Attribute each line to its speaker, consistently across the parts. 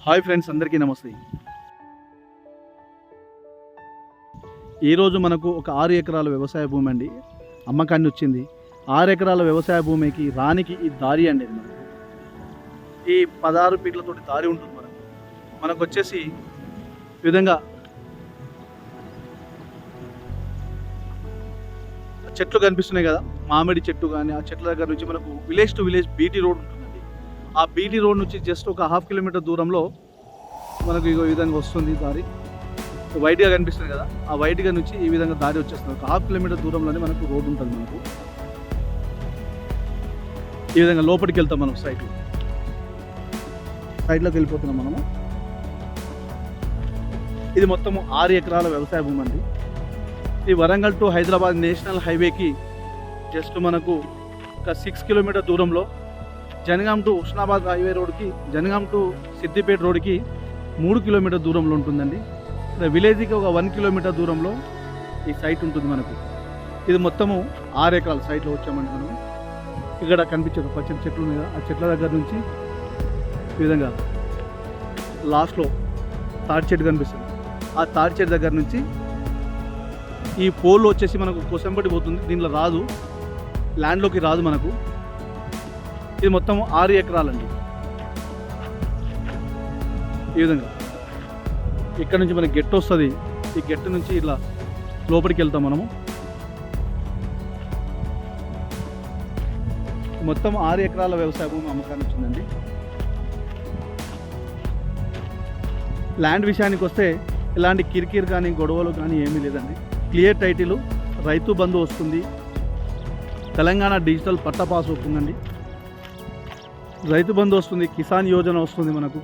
Speaker 1: Hi friends, అందరికీ నమస్తే. ఈరోజు మనకు ఒక 6 ఎకరాల వ్యవసాయ భూమి అండి అమ్మకాన్ని వచ్చింది. 6 ఎకరాల వ్యవసాయ భూమికి రానికి ఈ దారి అండి. మనకు ఈ 16 ఫీట్లతోటి దారి ఉంటుంది. మనకు వచ్చేసి ఈ విధంగా చెట్లు కనిపిస్తున్నాయి కదా, మామిడి చెట్టు కానీ ఆ చెట్ల దగ్గర నుంచి మనకు village to village BT road ఉంటుందండి. ఆ బీటీ రోడ్ నుంచి జస్ట్ ఒక 1/2 కిలోమీటర్ దూరంలో మనకు ఈ విధంగా వస్తుంది దారి. వైట్గా కనిపిస్తుంది కదా, ఆ వైట్గా నుంచి ఈ విధంగా దారి వచ్చేస్తుంది. ఒక 1/2 కిలోమీటర్ దూరంలోనే మనకు రోడ్ ఉంటుంది. మనకు ఈ విధంగా లోపలికి వెళ్తాం. మనం సైడ్లోకి వెళ్ళిపోతున్నాం మనము. ఇది మొత్తము 6 ఎకరాల వ్యవసాయ భూమి అండి. ఈ వరంగల్ టు హైదరాబాద్ నేషనల్ హైవేకి జస్ట్ మనకు ఒక 6 కిలోమీటర్ దూరంలో, జనగాం టు హుస్నాబాద్ హైవే రోడ్కి, జనగాం టు సిద్దిపేట రోడ్కి 3 కిలోమీటర్ దూరంలో ఉంటుందండి. విలేజ్కి ఒక 1 కిలోమీటర్ దూరంలో ఈ సైట్ ఉంటుంది మనకు. ఇది మొత్తము 6 ఎకరాల సైట్లో వచ్చామండి మనము. ఇక్కడ కనిపించే పచ్చని చెట్లు ఉన్నాయి కదా, ఆ చెట్ల దగ్గర నుంచి ఈ విధంగా లాస్ట్లో తాడి చెట్టు కనిపిస్తుంది. ఆ తాడి చెట్టు దగ్గర నుంచి ఈ పోల్ వచ్చేసి మనకు కొసంబడి పోతుంది. దీనిలో రాదు, ల్యాండ్లోకి రాదు మనకు. ఇది మొత్తం 6 ఎకరాలండి. ఈ విధంగా ఇక్కడ నుంచి మనకి గెట్టు వస్తుంది. ఈ గెట్టు నుంచి ఇలా లోపలికి వెళ్తాం మనము. మొత్తం 6 ఎకరాల వ్యవసాయ భూమి అమ్మకానికి వచ్చిందండి. ల్యాండ్ విషయానికి వస్తే ఇలాంటి కిరికిరి కానీ గొడవలు కానీ ఏమీ లేదండి. క్లియర్ టైటిల్, రైతు బంధు వస్తుంది, తెలంగాణ డిజిటల్ పట్టా పాస్ వస్తుందండి, రైతు బంధు వస్తుంది, కిసాన్ యోజన వస్తుంది. మనకు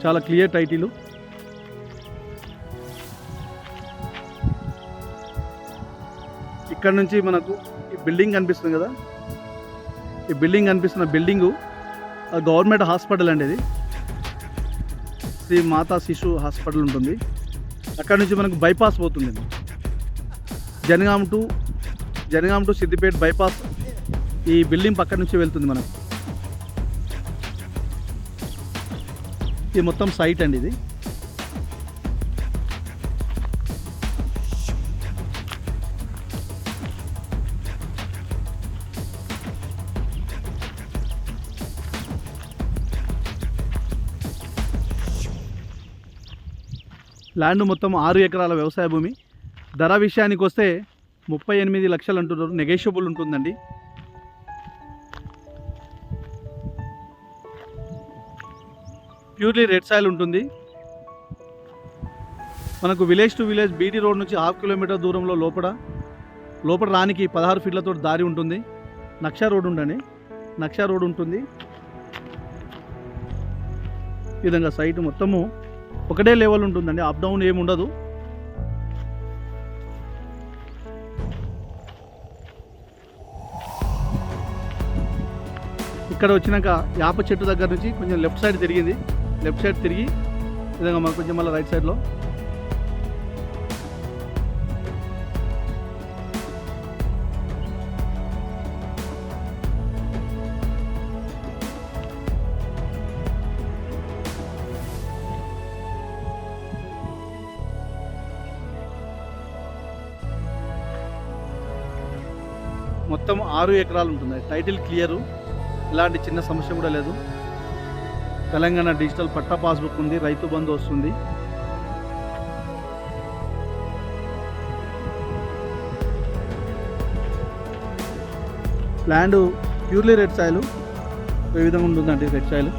Speaker 1: చాలా క్లియర్ టైటిల్. ఇక్కడ నుంచి మనకు ఈ బిల్డింగ్ కనిపిస్తుంది కదా, ఈ బిల్డింగ్ కనిపిస్తున్న బిల్డింగు గవర్నమెంట్ హాస్పిటల్ అండి. ఇది శ్రీ మాతా శిశు హాస్పిటల్ ఉంటుంది. అక్కడ నుంచి మనకు బైపాస్ పోతుంది. జనగాం టు సిద్దిపేట బైపాస్ ఈ బిల్డింగ్ పక్క నుంచి వెళ్తుంది మనకు. ఇది మొత్తం సైట్ అండి. ఇది ల్యాండ్ మొత్తం 6 ఎకరాల వ్యవసాయ భూమి. ధర విషయానికి వస్తే 38 లక్షలు అంటున్నారు. నెగోషియబుల్ ఉంటుందండి. ప్యూర్లీ రెడ్ సాయిల్ ఉంటుంది. మనకు village to village BT road నుంచి 1/2 కిలోమీటర్ దూరంలో లోపల రానికి 16 ఫీట్లతో దారి ఉంటుంది. నక్షా రోడ్ ఉంటుంది. ఈ విధంగా సైట్ మొత్తము ఒకటే లెవెల్ ఉంటుందండి, అప్ డౌన్ ఏమి ఉండదు. ఇక్కడ వచ్చినాక యాప చెట్టు దగ్గర నుంచి కొంచెం లెఫ్ట్ సైడ్ తిరిగి విధంగా మనకు కొంచెం మళ్ళీ రైట్ సైడ్లో మొత్తం 6 ఎకరాలు ఉంటుంది. టైటిల్ క్లియరు, ఇలాంటి చిన్న సమస్య కూడా లేదు. తెలంగాణ డిజిటల్ పట్టా పాస్బుక్ ఉంది, రైతు బంధు వస్తుంది. ల్యాండ్ ప్యూర్లీ రెడ్ సాయిల్ ఏ విధంగా ఉంటుందంటే, రెడ్ సాయిల్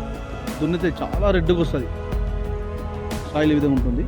Speaker 1: దున్నితే చాలా రెడ్గా వస్తుంది. సాయిల్ ఈ విధంగా ఉంటుంది.